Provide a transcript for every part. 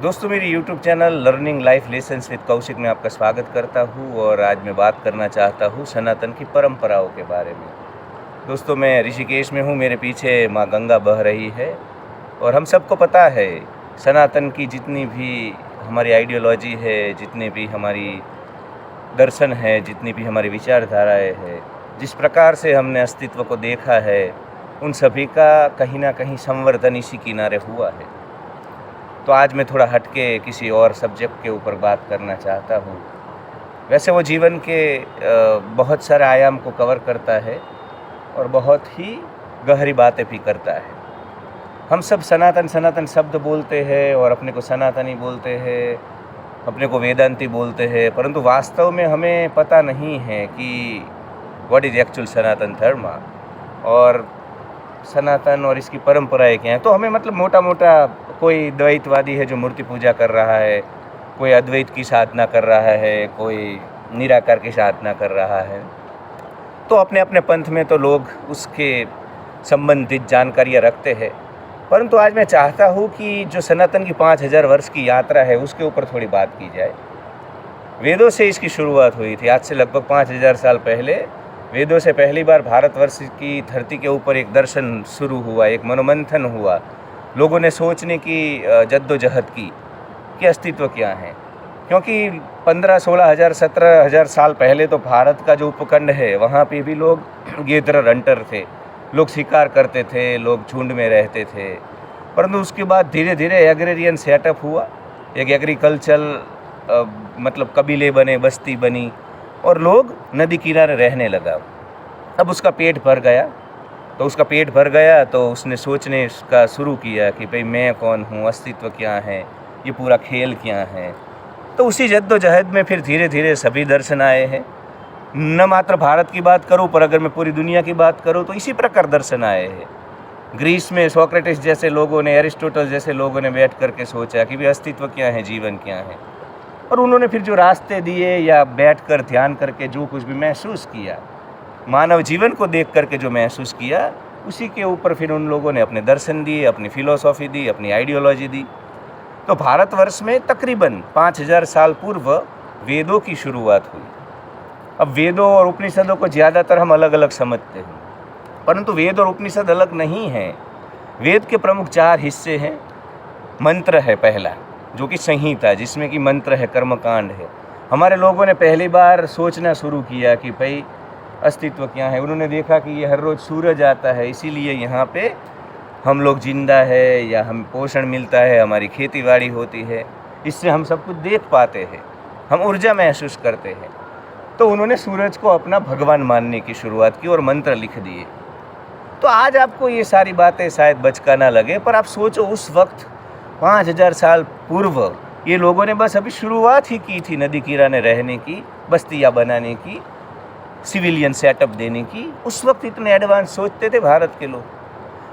दोस्तों, मेरी YouTube channel learning life lessons with Kaushik में आपका स्वागत करता हूँ और आज मैं बात करना चाहता हूँ सनातन की परंपराओं के बारे में। दोस्तों, मैं ऋषिकेश में हूँ, मेरे पीछे माँ गंगा बह रही है और हम सबको पता है सनातन की जितनी भी हमारी आइडियोलॉजी है, जितने भी हमारी दर्शन है, जितनी भी हमारी विचारधाराएँ हैं, जिस प्रकार से हमने अस्तित्व को देखा है, उन सभी का कहीं ना कहीं संवर्धन इसी किनारे हुआ है। तो आज मैं थोड़ा हट के किसी और सब्जेक्ट के ऊपर बात करना चाहता हूँ। वैसे वो जीवन के बहुत सारे आयाम को कवर करता है और बहुत ही गहरी बातें भी करता है। हम सब सनातन सनातन शब्द बोलते हैं और अपने को सनातनी बोलते हैं, अपने को वेदांती बोलते हैं, परंतु वास्तव में हमें पता नहीं है कि व्हाट इज़ एक्चुअल सनातन धर्म और सनातन और इसकी परंपराएं क्या हैं। तो हमें मतलब मोटा मोटा कोई द्वैतवादी है जो मूर्ति पूजा कर रहा है, कोई अद्वैत की साधना कर रहा है, कोई निराकार की साधना कर रहा है। तो अपने अपने पंथ में तो लोग उसके संबंधित जानकारियाँ रखते हैं, परंतु आज मैं चाहता हूँ कि जो सनातन की 5000 वर्ष की यात्रा है उसके ऊपर थोड़ी बात की जाए। वेदों से इसकी शुरुआत हुई थी। आज से लगभग 5000 साल पहले वेदों से पहली बार भारतवर्ष की धरती के ऊपर एक दर्शन शुरू हुआ, एक मनोमंथन हुआ। लोगों ने सोचने की जद्दोजहद की कि अस्तित्व क्या है, क्योंकि 15-16 हज़ार 17 हज़ार साल पहले तो भारत का जो उपखंड है वहाँ पे भी लोग गेदर हंटर थे, लोग शिकार करते थे, लोग झुंड में रहते थे। परंतु उसके बाद धीरे धीरे एग्रेरियन सेटअप हुआ, एक एग्रीकल्चर मतलब कबीले बने, बस्ती बनी और लोग नदी किनारे रहने लगा। अब उसका पेट भर गया, तो उसने सोचने का शुरू किया कि भाई मैं कौन हूँ, अस्तित्व क्या है, ये पूरा खेल क्या है। तो उसी जद्दोजहद में फिर धीरे धीरे सभी दर्शन आए हैं। न मात्र भारत की बात करूँ, पर अगर मैं पूरी दुनिया की बात करूँ तो इसी प्रकार दर्शन आए हैं। ग्रीस में सोक्रेटिस जैसे लोगों ने, एरिस्टोटल जैसे लोगों ने बैठ करके सोचा कि भाई अस्तित्व क्या है, जीवन क्या है, और उन्होंने फिर जो रास्ते दिए या बैठकर ध्यान करके जो कुछ भी महसूस किया, मानव जीवन को देख करके जो महसूस किया, उसी के ऊपर फिर उन लोगों ने अपने दर्शन दिए, अपनी फिलॉसफी दी, अपनी आइडियोलॉजी दी। तो भारतवर्ष में तकरीबन 5000 साल पूर्व वेदों की शुरुआत हुई। अब वेदों और उपनिषदों को ज़्यादातर हम अलग अलग समझते हैं, परंतु वेद और उपनिषद अलग नहीं हैं। वेद के प्रमुख 4 हिस्से हैं। मंत्र है पहला, जो कि संहिता, जिसमें कि मंत्र है, कर्मकांड है। हमारे लोगों ने पहली बार सोचना शुरू किया कि भाई अस्तित्व क्या है। उन्होंने देखा कि ये हर रोज़ सूरज आता है, इसीलिए यहाँ पे हम लोग जिंदा है, या हमें पोषण मिलता है, हमारी खेतीबाड़ी होती है, इससे हम सब कुछ देख पाते हैं, हम ऊर्जा महसूस करते हैं। तो उन्होंने सूरज को अपना भगवान मानने की शुरुआत की और मंत्र लिख दिए। तो आज आपको ये सारी बातें शायद बचका ना लगे, पर आप सोचो उस वक्त 5000 साल पूर्व ये लोगों ने बस अभी शुरुआत ही की थी नदी किनारे रहने की, बस्तियाँ बनाने की, सिविलियन सेटअप देने की। उस वक्त इतने एडवांस सोचते थे भारत के लोग।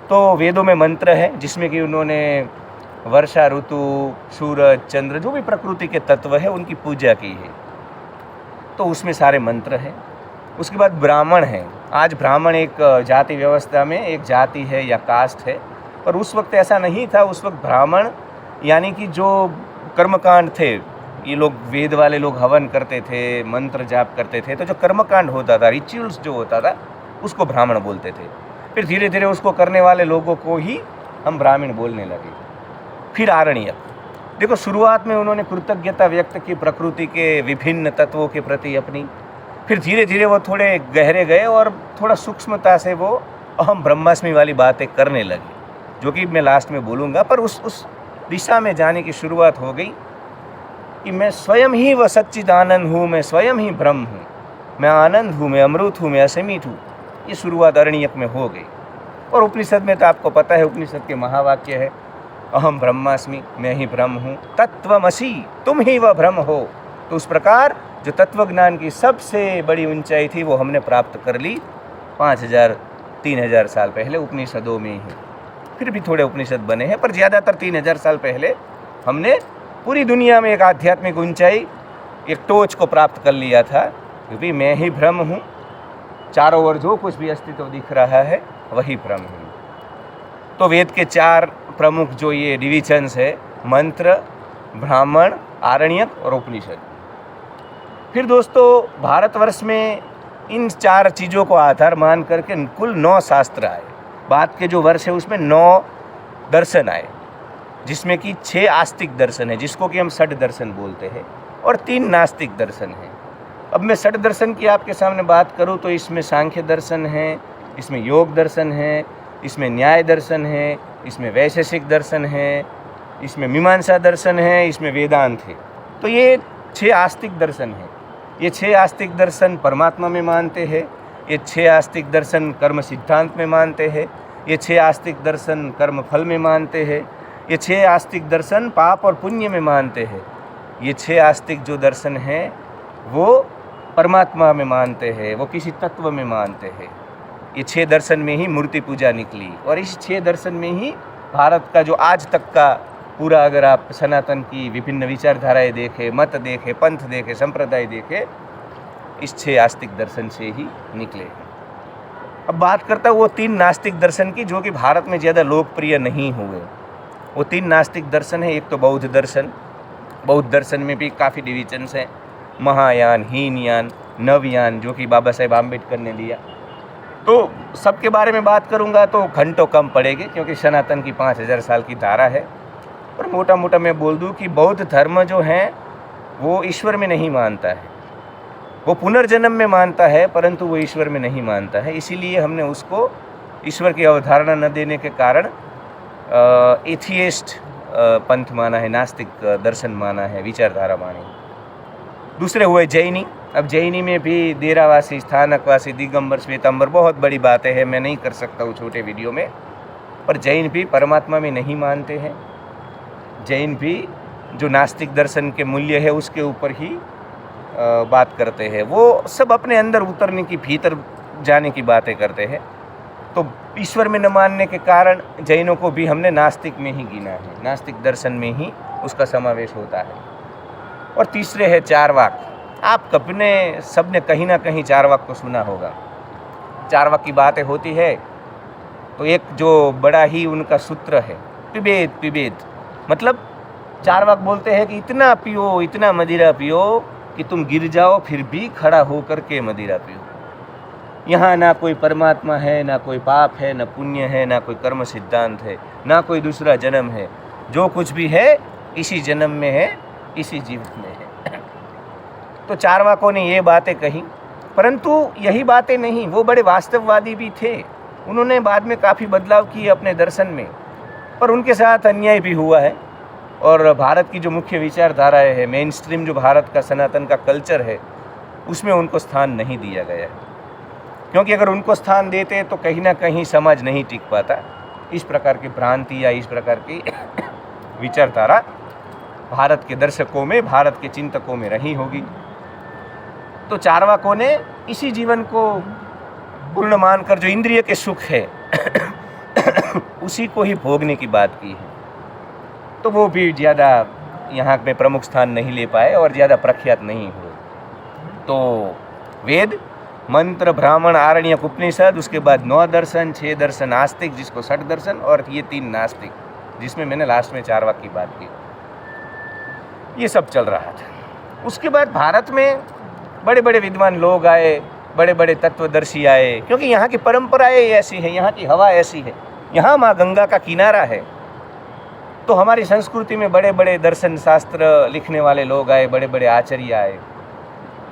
तो वेदों में मंत्र है, जिसमें कि उन्होंने वर्षा ऋतु, सूरज, चंद्र, जो भी प्रकृति के तत्व है उनकी पूजा की है। तो उसमें सारे मंत्र हैं। उसके बाद ब्राह्मण हैं। आज ब्राह्मण एक जाति व्यवस्था में एक जाति है या कास्ट है, पर उस वक्त ऐसा नहीं था। उस वक्त ब्राह्मण यानी कि जो कर्मकांड थे, ये लोग वेद वाले लोग हवन करते थे, मंत्र जाप करते थे, तो जो कर्मकांड होता था, रिचुअल्स जो होता था, उसको ब्राह्मण बोलते थे। फिर धीरे धीरे उसको करने वाले लोगों को ही हम ब्राह्मण बोलने लगे। फिर आरण्यक, देखो शुरुआत में उन्होंने कृतज्ञता व्यक्त की प्रकृति के विभिन्न तत्वों के प्रति अपनी। फिर धीरे धीरे वो थोड़े गहरे गए और थोड़ा सूक्ष्मता से वो अहम ब्रह्मास्मि वाली बातें करने लगे, जो कि मैं लास्ट में बोलूँगा। पर उस दिशा में जाने की शुरुआत हो गई कि मैं स्वयं ही वह सच्चिदानंद हूँ, मैं स्वयं ही ब्रह्म हूँ, मैं आनंद हूँ, मैं अमृत हूँ, मैं असीमित हूँ। ये शुरुआत अरण्यक में हो गई। और उपनिषद में तो आपको पता है, उपनिषद के महावाक्य है, अहम ब्रह्मास्मि, मैं ही ब्रह्म हूँ, तत्वमसि, तुम ही वह ब्रह्म हो। तो उस प्रकार जो तत्वज्ञान की सबसे बड़ी ऊंचाई थी वो हमने प्राप्त कर ली 5000-3000 साल पहले उपनिषदों में ही। फिर भी थोड़े उपनिषद बने हैं, पर ज़्यादातर 3000 साल पहले हमने पूरी दुनिया में एक आध्यात्मिक ऊंचाई, एक टोच को प्राप्त कर लिया था, क्योंकि मैं ही ब्रह्म हूँ, चारों ओर जो कुछ भी अस्तित्व दिख रहा है वही ब्रह्म हूँ। तो वेद के 4 प्रमुख जो ये डिविजन्स है, मंत्र, ब्राह्मण, आरण्यक और उपनिषद। फिर दोस्तों भारतवर्ष में इन 4 चीज़ों को आधार मान करके कुल 9 शास्त्र आए। बाद के जो वर्ष है उसमें 9 दर्शन आए, जिसमें कि 6 आस्तिक दर्शन है जिसको कि हम षड दर्शन बोलते हैं, और 3 नास्तिक दर्शन हैं। अब मैं षड दर्शन की आपके सामने बात करूं तो इसमें सांख्य दर्शन है, इसमें योग दर्शन है, इसमें न्याय दर्शन है, इसमें वैशेषिक दर्शन है, इसमें मीमांसा दर्शन है, इसमें वेदांत है। तो ये 6 आस्तिक दर्शन है। ये 6 आस्तिक दर्शन परमात्मा में मानते हैं, ये 6 आस्तिक दर्शन कर्म सिद्धांत में मानते हैं, ये 6 आस्तिक दर्शन कर्म फल में मानते हैं, ये 6 आस्तिक दर्शन पाप और पुण्य में मानते हैं। ये 6 आस्तिक जो दर्शन हैं वो परमात्मा में मानते हैं, वो किसी तत्व में मानते हैं। ये 6 दर्शन में ही मूर्ति पूजा निकली, और इस 6 दर्शन में ही भारत का जो आज तक का पूरा, अगर आप सनातन की विभिन्न विचारधाराएं देखें, मत देखें, पंथ देखें, संप्रदाय देखें, इस 6 आस्तिक दर्शन से ही निकले। अब बात करता हूँ वो 3 नास्तिक दर्शन की, जो कि भारत में ज़्यादा लोकप्रिय नहीं हुए। वो 3 नास्तिक दर्शन है। एक तो बौद्ध दर्शन। बौद्ध दर्शन में भी काफ़ी डिविजन्स हैं, महायान, हीनयान, नवयान, जो कि बाबा साहेब आम्बेडकर ने लिया। तो सबके बारे में बात करूँगा तो घंटों कम पड़ेगी, क्योंकि सनातन की 5000 साल की धारा है। और मोटा मोटा मैं बोल दूँ कि बौद्ध धर्म जो है वो ईश्वर में नहीं मानता है, वो पुनर्जन्म में मानता है, परंतु वो ईश्वर में नहीं मानता है। इसीलिए हमने उसको ईश्वर की अवधारणा न देने के कारण एथियस्ट पंथ माना है, नास्तिक दर्शन माना है, विचारधारा मानी। दूसरे हुए जैनी। अब जैनी में भी देरावासी, स्थानकवासी, दिगंबर, श्वेतांबर, बहुत बड़ी बातें हैं, मैं नहीं कर सकता हूँ छोटे वीडियो में। पर जैन भी परमात्मा में नहीं मानते हैं। जैन भी जो नास्तिक दर्शन के मूल्य है उसके ऊपर ही बात करते हैं। वो सब अपने अंदर उतरने की, भीतर जाने की बातें करते हैं। तो ईश्वर में न मानने के कारण जैनों को भी हमने नास्तिक में ही गिना है, नास्तिक दर्शन में ही उसका समावेश होता है। और तीसरे है चारवाक। आप अपने सब ने कहीं ना कहीं चारवाक को सुना होगा। चारवाक की बातें होती है तो एक जो बड़ा ही उनका सूत्र है, पिबेद पिबेद, मतलब चारवाक बोलते हैं कि इतना पियो, इतना मदिरा पियो कि तुम गिर जाओ फिर भी खड़ा होकर के मदिरा पियो। यहाँ ना कोई परमात्मा है, ना कोई पाप है, ना पुण्य है, ना कोई कर्म सिद्धांत है, ना कोई दूसरा जन्म है। जो कुछ भी है इसी जन्म में है, इसी जीवन में है। तो चारवाकों ने ये बातें कही, परंतु यही बातें नहीं, वो बड़े वास्तववादी भी थे। उन्होंने बाद में काफ़ी बदलाव किए अपने दर्शन में, पर उनके साथ अन्याय भी हुआ है। और भारत की जो मुख्य विचारधाराएं है, मेन स्ट्रीम जो भारत का सनातन का कल्चर है, उसमें उनको स्थान नहीं दिया गया है। क्योंकि अगर उनको स्थान देते तो कहीं ना कहीं समाज नहीं टिक पाता। इस प्रकार की भ्रांति या इस प्रकार की विचारधारा भारत के दर्शकों में, भारत के चिंतकों में रही होगी। तो चारवाकों ने इसी जीवन को पूर्ण मानकर जो इंद्रिय के सुख है उसी को ही भोगने की बात की है। तो वो भी ज़्यादा यहाँ में प्रमुख स्थान नहीं ले पाए और ज़्यादा प्रख्यात नहीं हुए। तो वेद, मंत्र, ब्राह्मण, आरण्यक, उपनिषद, उसके बाद 9 दर्शन, 6 दर्शन आस्तिक जिसको षट दर्शन, और ये 3 नास्तिक जिसमें मैंने लास्ट में चारवाक की बात की। ये सब चल रहा था। उसके बाद भारत में बड़े बड़े विद्वान लोग आए, बड़े बड़े तत्वदर्शी आए, क्योंकि यहाँ की परंपराएं ऐसी हैं, यहाँ की हवा ऐसी है, यहाँ माँ गंगा का किनारा है। तो हमारी संस्कृति में बड़े बड़े दर्शन शास्त्र लिखने वाले लोग आए, बड़े बड़े आचार्य आए।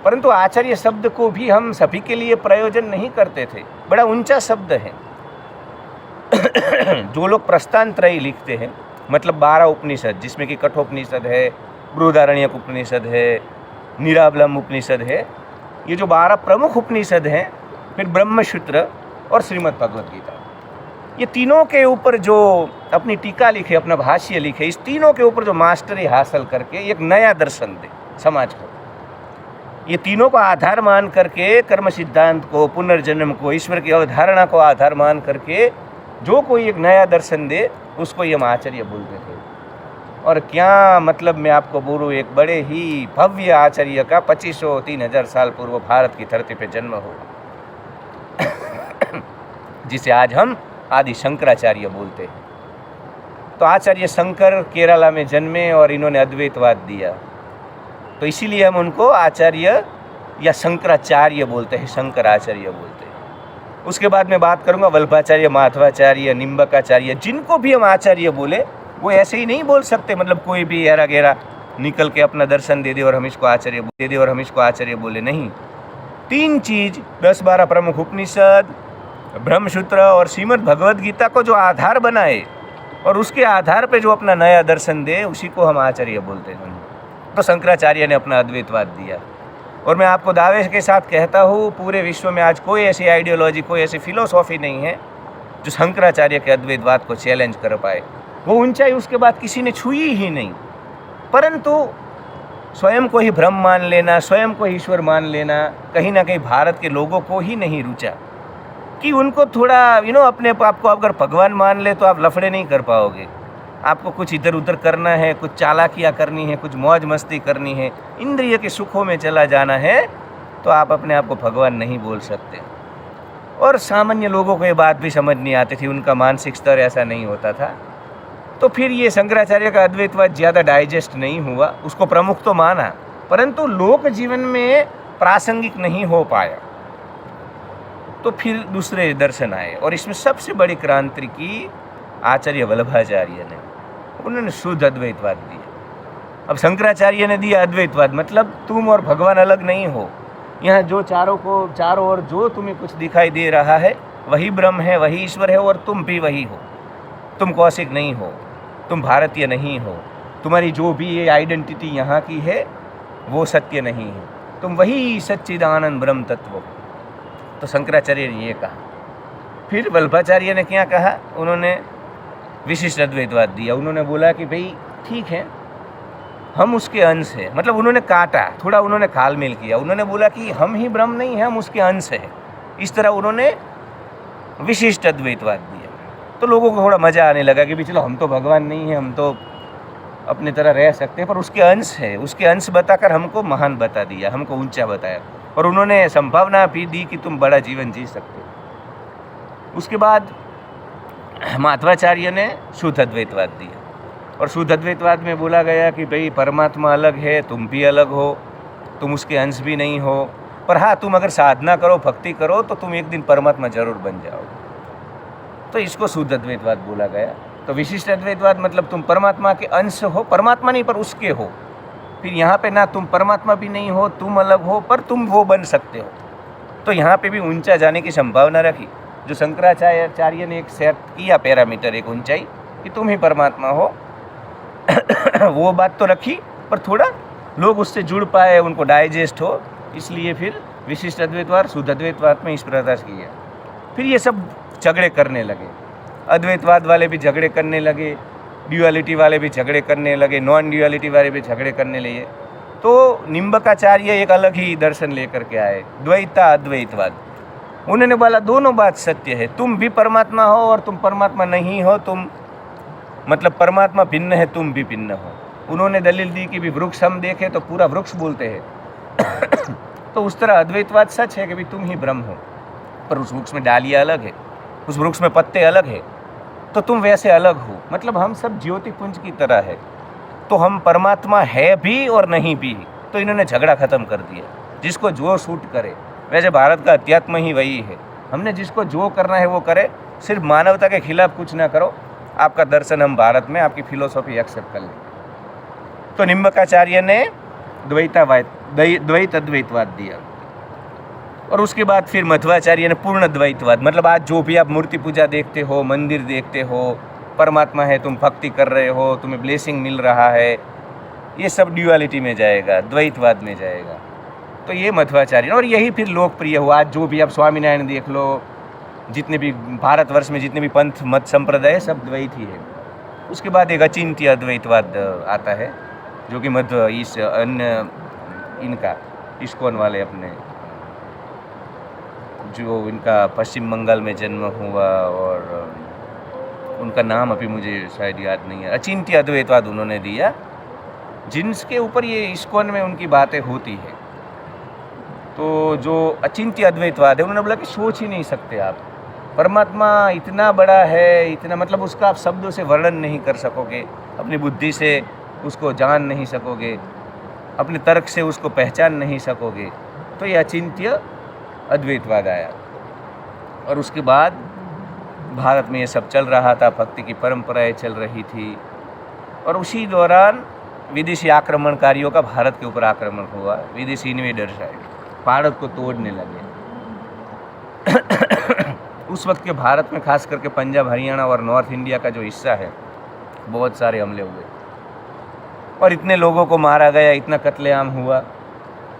परंतु आचार्य शब्द को भी हम सभी के लिए प्रयोजन नहीं करते थे, बड़ा ऊंचा शब्द है। जो लोग प्रस्थानत्रयी लिखते हैं, मतलब 12 उपनिषद, जिसमें कि कठोपनिषद है, बृहदारण्यक उपनिषद है, निरावलंब उपनिषद है, ये जो 12 प्रमुख उपनिषद हैं, फिर ब्रह्मसूत्र और श्रीमद् भगवद गीता, ये तीनों के ऊपर जो अपनी टीका लिखे, अपना भाष्य लिखे, इस तीनों के ऊपर जो मास्टरी हासिल करके एक नया दर्शन दे समाज को, ये तीनों को आधार मान करके कर्म सिद्धांत को, पुनर्जन्म को, ईश्वर की अवधारणा को आधार मान करके जो कोई एक नया दर्शन दे उसको ये आचार्य बोलते थे। और क्या मतलब मैं आपको बोलूँ, एक बड़े ही भव्य आचार्य का 2500-3000 साल पूर्व भारत की धरती पे जन्म हुआ, जिसे आज हम आदि शंकराचार्य बोलते हैं। तो आचार्य शंकर केरला में जन्मे और इन्होंने अद्वैतवाद दिया, तो इसीलिए हम उनको आचार्य या शंकराचार्य बोलते हैं, शंकराचार्य बोलते हैं। उसके बाद मैं बात करूँगा वल्लभाचार्य, माधवाचार्य, निम्बकाचार्य, जिनको भी हम आचार्य बोले वो ऐसे ही नहीं बोल सकते, मतलब कोई भी हेरा गेरा निकल के अपना दर्शन दे दे और हम इसको आचार्य बोले, नहीं। 3 चीज़ 10-12 प्रमुख उपनिषद, ब्रह्मसूत्र और श्रीमद् भगवद गीता को जो आधार बनाए और उसके आधार पे जो अपना नया दर्शन दे, उसी को हम आचार्य बोलते हैं। तो शंकराचार्य ने अपना अद्वैतवाद दिया, और मैं आपको दावे के साथ कहता हूँ पूरे विश्व में आज कोई ऐसी आइडियोलॉजी, कोई ऐसी फिलोसॉफी नहीं है जो शंकराचार्य के अद्वैतवाद को चैलेंज कर पाए। वो ऊंचाई उसके बाद किसी ने छुई ही नहीं, परंतु स्वयं को ही ब्रह्म मान लेना, स्वयं को ही ईश्वर मान लेना, कहीं ना कहीं भारत के लोगों को ही नहीं रुचा कि उनको थोड़ा अपने आप को अगर भगवान मान ले तो आप लफड़े नहीं कर पाओगे। आपको कुछ इधर उधर करना है, कुछ चालाकियाँ करनी है, कुछ मौज मस्ती करनी है, इंद्रिय के सुखों में चला जाना है, तो आप अपने आप को भगवान नहीं बोल सकते। और सामान्य लोगों को ये बात भी समझ नहीं आती थी, उनका मानसिक स्तर ऐसा नहीं होता था। तो फिर ये शंकराचार्य का अद्वैतवाद ज़्यादा डाइजेस्ट नहीं हुआ, उसको प्रमुख तो माना, परंतु लोक जीवन में प्रासंगिक नहीं हो पाया। तो फिर दूसरे दर्शन आए, और इसमें सबसे बड़ी क्रांति की आचार्य वल्लभाचार्य ने, उन्होंने शुद्ध अद्वैतवाद दिया। अब शंकराचार्य ने दिया अद्वैतवाद, मतलब तुम और भगवान अलग नहीं हो। यहाँ जो चारों ओर जो तुम्हें कुछ दिखाई दे रहा है वही ब्रह्म है, वही ईश्वर है, और तुम भी वही हो। तुम कौशिक नहीं हो, तुम भारतीय नहीं हो, तुम्हारी जो भी ये आइडेंटिटी यहाँ की है वो सत्य नहीं है, तुम वही सच्चिदानंद ब्रह्म तत्व हो। तो शंकराचार्य ने ये कहा। फिर वल्लभाचार्य ने क्या कहा, उन्होंने विशिष्ट अद्वैतवाद दिया। उन्होंने बोला कि भाई ठीक है, हम उसके अंश हैं, मतलब उन्होंने काटा, थोड़ा उन्होंने खालमेल किया। उन्होंने बोला कि हम ही ब्रह्म नहीं हैं, हम उसके अंश हैं। इस तरह उन्होंने विशिष्ट अद्वैतवाद दिया। तो लोगों को थोड़ा मज़ा आने लगा कि भी चलो हम तो भगवान नहीं हैं, हम तो अपनी तरह रह सकते हैं, पर उसके अंश है। उसके अंश बताकर हमको महान बता दिया, हमको ऊंचा बताया, और उन्होंने संभावना भी दी कि तुम बड़ा जीवन जी सकते हो। उसके बाद माधवाचार्य ने शुद्ध अद्वैतवाद दिया, और शुद्ध अद्वैतवाद में बोला गया कि भाई परमात्मा अलग है, तुम भी अलग हो, तुम उसके अंश भी नहीं हो, पर हाँ तुम अगर साधना करो, भक्ति करो, तो तुम एक दिन परमात्मा जरूर बन जाओगे। तो इसको शुद्ध अद्वैतवाद बोला गया। तो विशिष्ट अद्वैतवाद मतलब तुम परमात्मा के अंश हो, परमात्मा नहीं पर उसके हो। फिर यहाँ पे ना तुम परमात्मा भी नहीं हो, तुम अलग हो, पर तुम वो बन सकते हो। तो यहाँ पे भी ऊंचा जाने की संभावना रखी। जो शंकराचार्य ने एक सेट किया पैरामीटर, एक ऊंचाई कि तुम ही परमात्मा हो वो बात तो रखी, पर थोड़ा लोग उससे जुड़ पाए, उनको डाइजेस्ट हो, इसलिए फिर विशिष्ट अद्वैतवाद शुद्ध अद्वैतवाद में इस प्रकार किया। फिर ये सब झगड़े करने लगे, अद्वैतवाद वाले भी झगड़े करने लगे, ड्यूअलिटी वाले भी झगड़े करने लगे, नॉन ड्यूअलिटी वाले भी झगड़े करने लगे। तो निम्बकाचार्य एक अलग ही दर्शन लेकर के आए, द्वैता अद्वैतवाद। उन्होंने बोला दोनों बात सत्य है, तुम भी परमात्मा हो और तुम परमात्मा नहीं हो, तुम मतलब परमात्मा भिन्न है, तुम भी भिन्न हो। उन्होंने दलील दी कि भी वृक्ष हम देखें तो पूरा वृक्ष बोलते हैं तो उस तरह अद्वैतवाद सच है कि भी तुम ही ब्रह्म हो, पर उस वृक्ष में डालियाँ अलग है, उस वृक्ष में पत्ते अलग है, तो तुम वैसे अलग हो। मतलब हम सब ज्योति पुंज की तरह है, तो हम परमात्मा है भी और नहीं भी। तो इन्होंने झगड़ा ख़त्म कर दिया, जिसको जो सूट करे। वैसे भारत का अध्यात्म ही वही है, हमने जिसको जो करना है वो करे, सिर्फ मानवता के खिलाफ कुछ ना करो। आपका दर्शन हम भारत में आपकी फिलोसॉफी एक्सेप्ट कर लेंगे। तो निम्बकाचार्य ने द्वैत अद्वैतवाद दिया, और उसके बाद फिर मध्वाचार्य ने पूर्ण द्वैतवाद। मतलब आज जो भी आप मूर्ति पूजा देखते हो, मंदिर देखते हो, परमात्मा है, तुम भक्ति कर रहे हो, तुम्हें ब्लेसिंग मिल रहा है, ये सब ड्यूअलिटी में जाएगा, द्वैतवाद में जाएगा। तो ये मध्वाचार्य, और यही फिर लोकप्रिय हुआ। आज जो भी आप स्वामीनारायण देख लो, जितने भी भारतवर्ष में जितने भी पंथ मत संप्रदाय सब द्वैत ही है। उसके बाद एक अचिंत्य अद्वैतवाद आता है, जो कि मध्व इस अन्य इनका इस्कॉन वाले अपने जो इनका पश्चिम बंगाल में जन्म हुआ, और उनका नाम अभी मुझे शायद याद नहीं है। अचिंत्य अद्वैतवाद उन्होंने दिया, जिनके ऊपर ये इस्कॉन में उनकी बातें होती है। तो जो अचिंत्य अद्वैतवाद है, उन्होंने बोला कि सोच ही नहीं सकते आप, परमात्मा इतना बड़ा है, इतना मतलब उसका आप शब्दों से वर्णन नहीं कर सकोगे, अपनी बुद्धि से उसको जान नहीं सकोगे, अपने तर्क से उसको पहचान नहीं सकोगे। तो ये अचिंत्य अद्वैतवाद आया। और उसके बाद भारत में ये सब चल रहा था, भक्ति की परंपराएं चल रही थी, और उसी दौरान विदेशी आक्रमणकारियों का भारत के ऊपर आक्रमण हुआ। विदेशी इन्वेडर्स आए, भारत को तोड़ने लगे। उस वक्त के भारत में खास करके पंजाब, हरियाणा और नॉर्थ इंडिया का जो हिस्सा है, बहुत सारे हमले हुए और इतने लोगों को मारा गया, इतना कत्लेआम हुआ।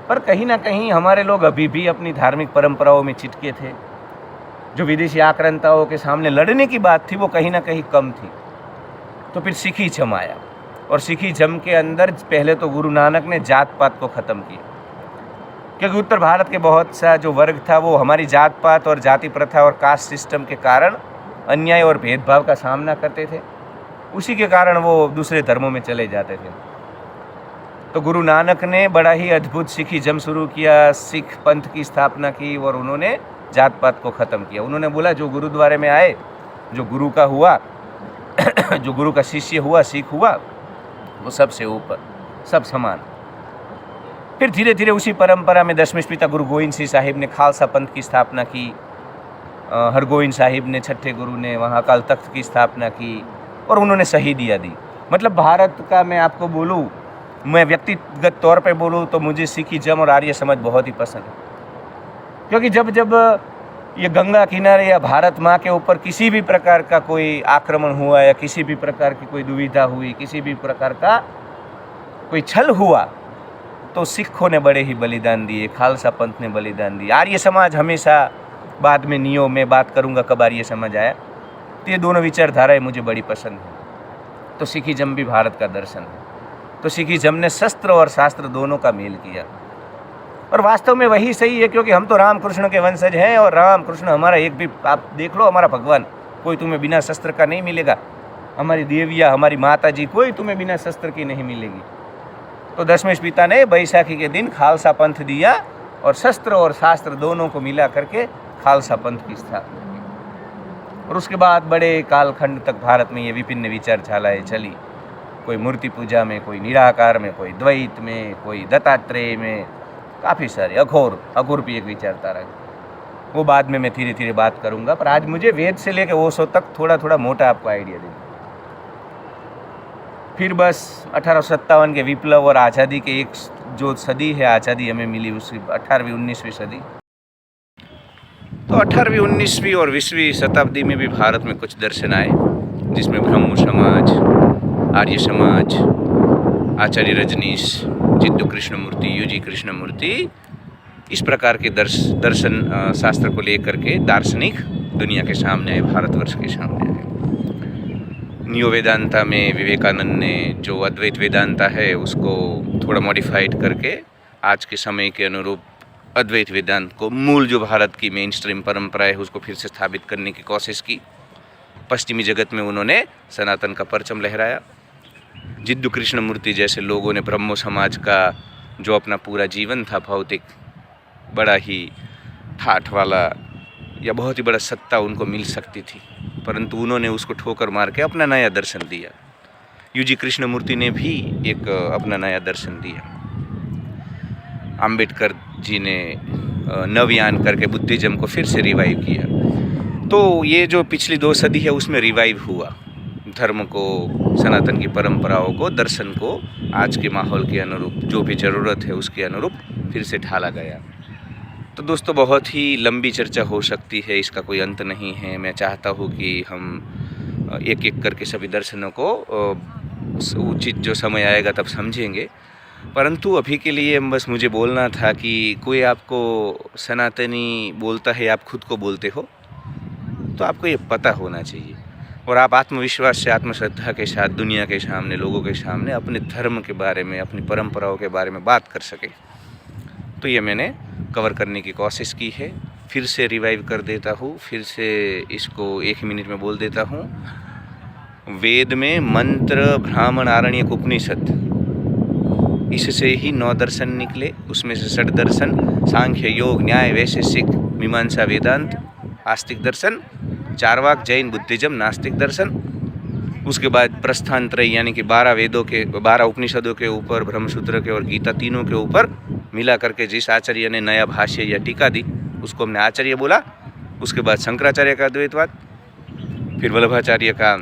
पर कहीं ना कहीं हमारे लोग अभी भी अपनी धार्मिक परंपराओं में चिटके थे। जो विदेशी आक्रांताओं के सामने लड़ने की बात थी वो कहीं ना कहीं कम थी। तो फिर सिखी जम आया, और सिखी जम के अंदर पहले तो गुरु नानक ने जात पात को ख़त्म किया, क्योंकि उत्तर भारत के बहुत सा जो वर्ग था वो हमारी जात पात और जाति प्रथा और कास्ट सिस्टम के कारण अन्याय और भेदभाव का सामना करते थे। उसी के कारण वो दूसरे धर्मों में चले जाते थे। तो गुरु नानक ने बड़ा ही अद्भुत सिखी जम शुरू किया, सिख पंथ की स्थापना की, और उन्होंने जात पात को ख़त्म किया। उन्होंने बोला जो गुरुद्वारे में आए, जो गुरु का हुआ जो गुरु का शिष्य हुआ, सिख हुआ, वो सबसे ऊपर, सब समान। फिर धीरे धीरे उसी परंपरा में दशमेश पिता गुरु गोविंद सिंह साहिब ने खालसा पंथ की स्थापना की। हरगोविंद साहिब ने, छठे गुरु ने, वहाँ अकाल तख्त की स्थापना की, और उन्होंने शहीदियाँ दी। मतलब भारत का मैं आपको बोलूँ, मैं व्यक्तिगत तौर पे बोलूँ तो मुझे सिखी जम और आर्य समाज बहुत ही पसंद है। क्योंकि जब जब ये गंगा किनारे या भारत माँ के ऊपर किसी भी प्रकार का कोई आक्रमण हुआ, या किसी भी प्रकार की कोई दुविधा हुई, किसी भी प्रकार का कोई छल हुआ, तो सिखों ने बड़े ही बलिदान दिए, खालसा पंथ ने बलिदान दिए। आर्य समाज हमेशा, बाद में नियो में बात करूँगा कब आर्य समाज आया, तो ये दोनों विचारधाराएं मुझे बड़ी पसंद हैं। तो सिखिज्म भी भारत का दर्शन है। तो सिखिज्म ने शस्त्र और शास्त्र दोनों का मेल किया, और वास्तव में वही सही है, क्योंकि हम तो रामकृष्ण के वंशज हैं, और रामकृष्ण हमारा एक भी, आप देख लो, हमारा भगवान कोई तुम्हें बिना शस्त्र का नहीं मिलेगा। हमारी देवियाँ, हमारी माता जी, कोई तुम्हें बिना शस्त्र की नहीं मिलेगी। तो दशमेश पिता ने बैसाखी के दिन खालसा पंथ दिया, और शस्त्र और शास्त्र दोनों को मिला करके खालसा पंथ की स्थापना की। और उसके बाद बड़े कालखंड तक भारत में ये विभिन्न विचारधाराएं चली। कोई मूर्ति पूजा में, कोई निराकार में, कोई द्वैत में, कोई दत्तात्रेय में, काफ़ी सारे। अघोर भी एक विचारधारा है, वो बाद में मैं धीरे धीरे बात करूँगा। पर आज मुझे वेद से लेकर ओशो तक थोड़ा थोड़ा मोटा आपको आइडिया दें। फिर बस 1857 के विप्लव और आज़ादी के एक जो सदी है, आज़ादी हमें मिली, उसकी 18वीं 19वीं सदी। तो 18वीं 19वीं और 20वीं शताब्दी में भी भारत में कुछ दर्शन आए, जिसमें ब्रह्म समाज, आर्य समाज, आचार्य रजनीश, जिद्दू कृष्णमूर्ति, यूजी कृष्णमूर्ति, इस प्रकार के दर्शन शास्त्र को लेकर के दार्शनिक दुनिया के सामने आए, भारतवर्ष के सामने आए। नियो वेदांता में विवेकानंद ने जो अद्वैत वेदांता है उसको थोड़ा मॉडिफाइड करके आज के समय के अनुरूप अद्वैत वेदांत को, मूल जो भारत की मेन स्ट्रीम परंपरा है, उसको फिर से स्थापित करने की कोशिश की। पश्चिमी जगत में उन्होंने सनातन का परचम लहराया। जिद्दू कृष्णमूर्ति जैसे लोगों ने ब्रह्मो समाज का जो अपना पूरा जीवन था भौतिक, बड़ा ही ठाठ वाला या बहुत ही बड़ा सत्ता उनको मिल सकती थी, परंतु उन्होंने उसको ठोकर मार के अपना नया दर्शन दिया। यूजी कृष्णमूर्ति ने भी एक अपना नया दर्शन दिया। अंबेडकर जी ने नवयान करके बुद्धिज्म को फिर से रिवाइव किया। तो ये जो पिछली 2 सदी है उसमें रिवाइव हुआ, धर्म को, सनातन की परंपराओं को, दर्शन को आज के माहौल के अनुरूप, जो भी ज़रूरत है उसके अनुरूप फिर से ढाला गया। तो दोस्तों बहुत ही लंबी चर्चा हो सकती है, इसका कोई अंत नहीं है। मैं चाहता हूँ कि हम एक एक करके सभी दर्शनों को उचित जो समय आएगा तब समझेंगे, परंतु अभी के लिए बस मुझे बोलना था कि कोई आपको सनातनी बोलता है, आप खुद को बोलते हो, तो आपको ये पता होना चाहिए, और आप आत्मविश्वास से, आत्मश्रद्धा के साथ दुनिया के सामने, लोगों के सामने अपने धर्म के बारे में, अपनी परंपराओं के बारे में बात कर सकें। तो ये मैंने कवर करने की कोशिश की है। फिर से रिवाइव कर देता हूँ, फिर से इसको 1 मिनट में बोल देता हूँ। वेद में मंत्र, ब्राह्मण, आरण्यक, उपनिषद, इससे ही 9 दर्शन निकले। उसमें से 6 दर्शन सांख्य, योग, न्याय, वैशेषिक, मीमांसा, वेदांत, आस्तिक दर्शन चारवाक, जैन, बुद्धिज्म, नास्तिक दर्शन। उसके बाद प्रस्थानत्रय यानी कि 12 वेदों के, 12 उपनिषदों के ऊपर, ब्रह्मसूत्र के और गीता तीनों के ऊपर मिला करके जिस आचार्य ने नया भाष्य या टीका दी उसको हमने आचार्य बोला। उसके बाद शंकराचार्य का द्वैतवाद, फिर वल्लभाचार्य का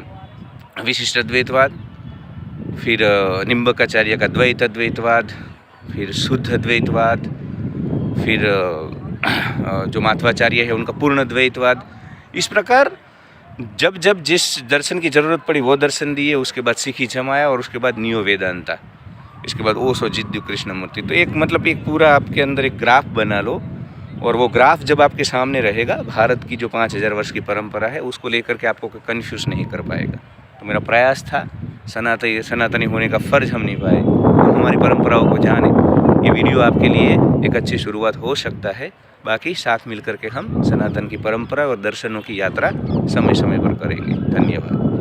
विशिष्ट द्वैतवाद, फिर निम्बकाचार्य का द्वैत द्वैतवाद, फिर शुद्ध द्वैतवाद, फिर जो माध्वाचार्य है उनका पूर्ण द्वैतवाद। इस प्रकार जब जब जिस दर्शन की ज़रूरत पड़ी वो दर्शन दिए। उसके बाद सिखी जमाया और उसके बाद नियो वेदांता, इसके बाद ओशो, जिद्दु कृष्णमूर्ति। तो एक मतलब एक पूरा आपके अंदर एक ग्राफ बना लो, और वो ग्राफ जब आपके सामने रहेगा, भारत की जो 5000 वर्ष की परंपरा है उसको लेकर के आपको कन्फ्यूज़ नहीं कर पाएगा। तो मेरा प्रयास था, सनातनी होने का फ़र्ज हम निभाए, हम हमारी परंपराओं को जाने। ये वीडियो आपके लिए एक अच्छी शुरुआत हो सकता है। बाकी साथ मिलकर के हम सनातन की परंपरा और दर्शनों की यात्रा समय समय पर करेंगे। धन्यवाद।